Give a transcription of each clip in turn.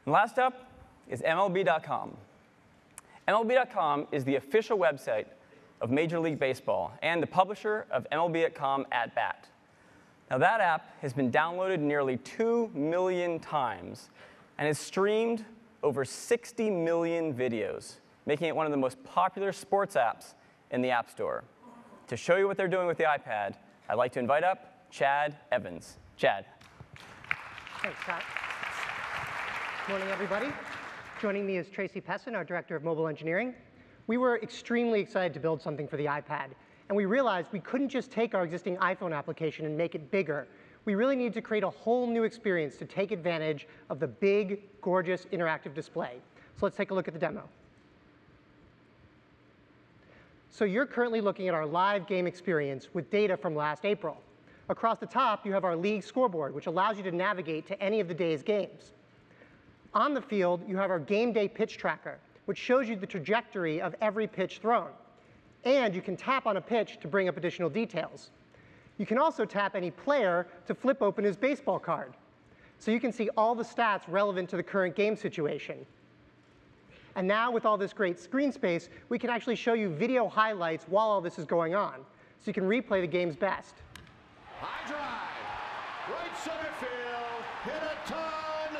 And last up is MLB.com. MLB.com is the official website of Major League Baseball and the publisher of MLB.com At Bat. Now, that app has been downloaded nearly 2 million times and has streamed over 60 million videos, making it one of the most popular sports apps in the App Store. To show you what they're doing with the iPad, I'd like to invite up Chad Evans. Chad. Thanks, Scott. Good morning, everybody. Joining me is Tracy Pessin, our Director of Mobile Engineering. We were extremely excited to build something for the iPad, and we realized we couldn't just take our existing iPhone application and make it bigger. We really needed to create a whole new experience to take advantage of the big, gorgeous, interactive display. So let's take a look at the demo. So you're currently looking at our live game experience with data from last April. Across the top, you have our league scoreboard, which allows you to navigate to any of the day's games. On the field, you have our game day pitch tracker, which shows you the trajectory of every pitch thrown. And you can tap on a pitch to bring up additional details. You can also tap any player to flip open his baseball card. So you can see all the stats relevant to the current game situation. And now, with all this great screen space, we can actually show you video highlights while all this is going on. So you can replay the game's best. High drive, right center field, hit a ton,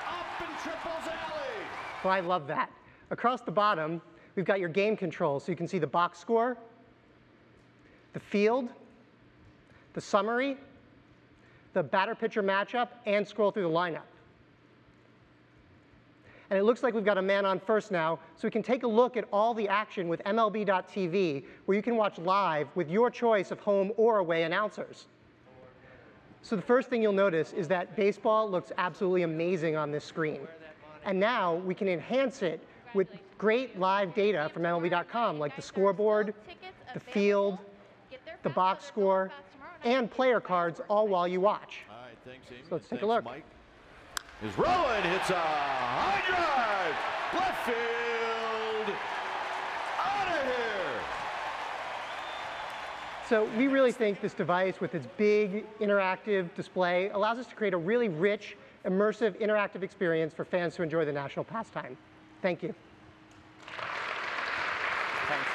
up in triples alley. Well, I love that. Across the bottom, we've got your game controls, so you can see the box score, the field, the summary, the batter-pitcher matchup, and scroll through the lineup. And it looks like we've got a man on first now, so we can take a look at all the action with MLB.tv, where you can watch live with your choice of home or away announcers. So the first thing you'll notice is that baseball looks absolutely amazing on this screen. And now we can enhance it with great live data from MLB.com, like the scoreboard, the field, the box score, and player cards, all while you watch. All right, thanks, Amy. So let's take a look. Mike is rolling, hits a high drive, left field, out of here. So we really think this device, with its big interactive display, allows us to create a really rich, immersive, interactive experience for fans to enjoy the national pastime. Thank you. Thanks.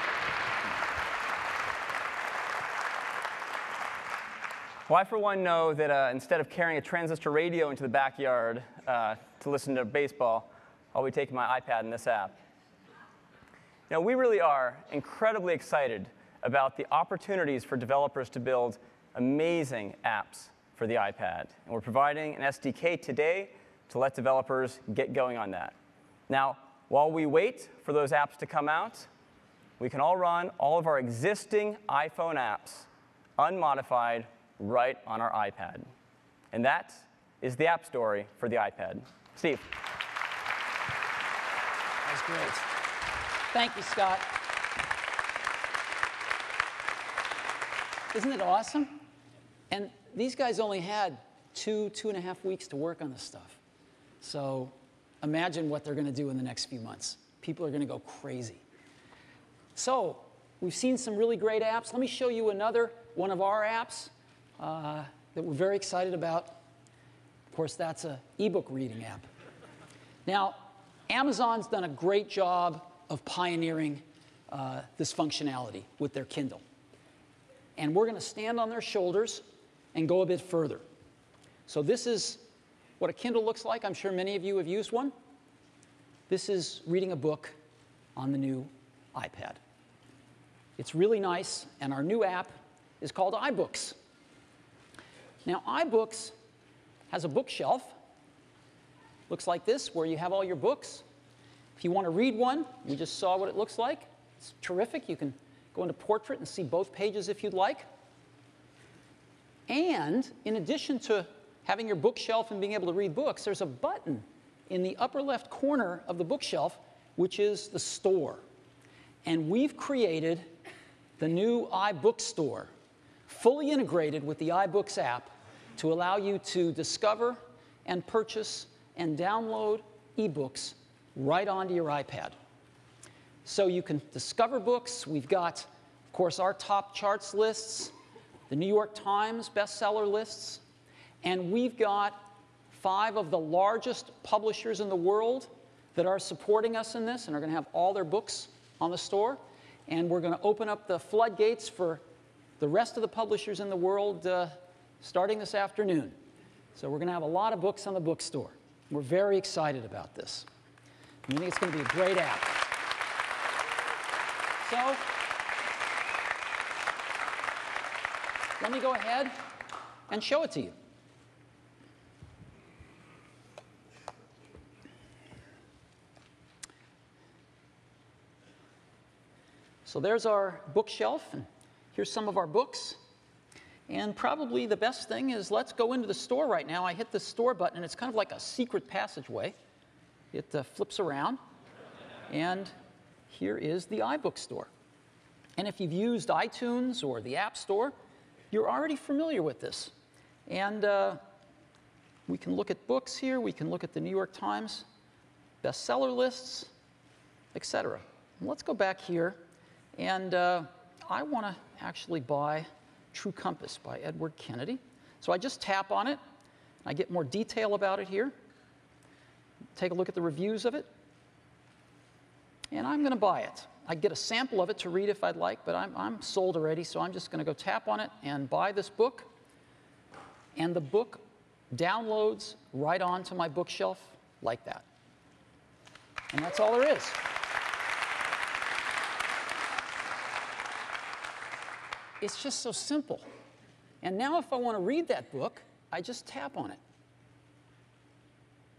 Well, I, for one, know that instead of carrying a transistor radio into the backyard to listen to baseball, I'll be taking my iPad in this app. Now, we really are incredibly excited about the opportunities for developers to build amazing apps for the iPad. And we're providing an SDK today to let developers get going on that. Now, while we wait for those apps to come out, we can all run all of our existing iPhone apps unmodified right on our iPad. And that is the app story for the iPad. Steve. That's great. Thank you, Scott. Isn't it awesome? And these guys only had 2.5 weeks to work on this stuff. So imagine what they're going to do in the next few months. People are going to go crazy. So we've seen some really great apps. Let me show you another one of our apps that we're very excited about. Of course, that's an ebook reading app. Now, Amazon's done a great job of pioneering this functionality with their Kindle. And we're going to stand on their shoulders and go a bit further. So this is what a Kindle looks like. I'm sure many of you have used one. This is reading a book on the new iPad. It's really nice, and our new app is called iBooks. Now, iBooks has a bookshelf. Looks like this, where you have all your books. If you want to read one, you just saw what it looks like. It's terrific. You can go into Portrait and see both pages if you'd like. And in addition to having your bookshelf and being able to read books, there's a button in the upper left corner of the bookshelf, which is the store. And we've created the new iBook Store, fully integrated with the iBooks app to allow you to discover and purchase and download ebooks right onto your iPad. So you can discover books. We've got, of course, our top charts lists, the New York Times bestseller lists, and we've got 5 of the largest publishers in the world that are supporting us in this and are going to have all their books on the store. And we're going to open up the floodgates for the rest of the publishers in the world starting this afternoon. So we're going to have a lot of books on the bookstore. We're very excited about this. We think it's going to be a great app. So let me go ahead and show it to you. So there's our bookshelf, and here's some of our books. And probably the best thing is let's go into the store right now. I hit the store button, and it's kind of like a secret passageway. It flips around, and here is the iBook store. And if you've used iTunes or the App Store, you're already familiar with this. And we can look at books here. We can look at the New York Times bestseller lists, etc. Let's go back here. And I want to actually buy True Compass by Edward Kennedy. So I just tap on it. I get more detail about it here. Take a look at the reviews of it. And I'm going to buy it. I get a sample of it to read if I'd like, but I'm sold already, so I'm just going to go tap on it and buy this book. And the book downloads right onto my bookshelf like that. And that's all there is. It's just so simple. And now if I want to read that book, I just tap on it.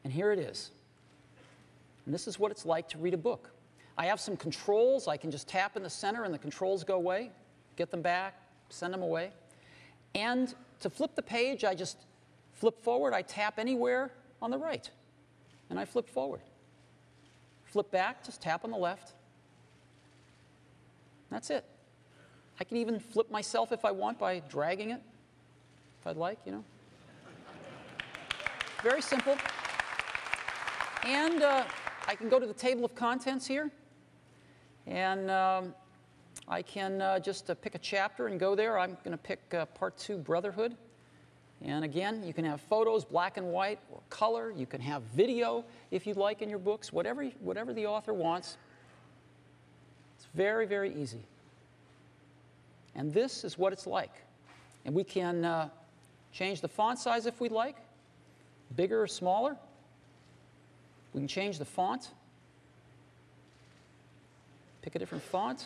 And here it is. And this is what it's like to read a book. I have some controls. I can just tap in the center and the controls go away, get them back, send them away. And to flip the page, I just flip forward. I tap anywhere on the right, and I flip forward. Flip back, just tap on the left. That's it. I can even flip myself if I want by dragging it, if I'd like, you know. Very simple. And I can go to the table of contents here, and I can just pick a chapter and go there. I'm going to pick Part 2, Brotherhood. And again, you can have photos, black and white, or color. You can have video, if you'd like, in your books, whatever the author wants. It's very, very easy. And this is what it's like. And we can change the font size if we'd like, bigger or smaller. We can change the font, pick a different font.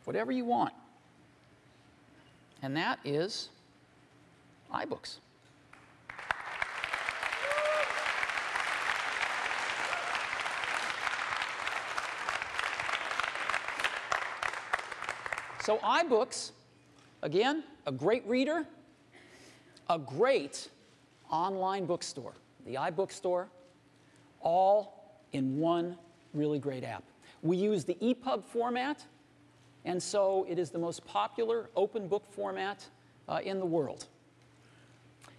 Whatever you want. And that is iBooks. So iBooks, again, a great reader, a great online bookstore, the iBook store, all in one really great app. We use the EPUB format, and so it is the most popular open book format in the world.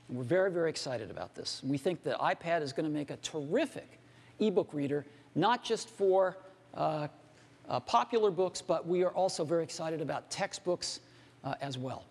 And we're very, very excited about this. We think the iPad is going to make a terrific ebook reader, not just for popular books, but we are also very excited about textbooks as well.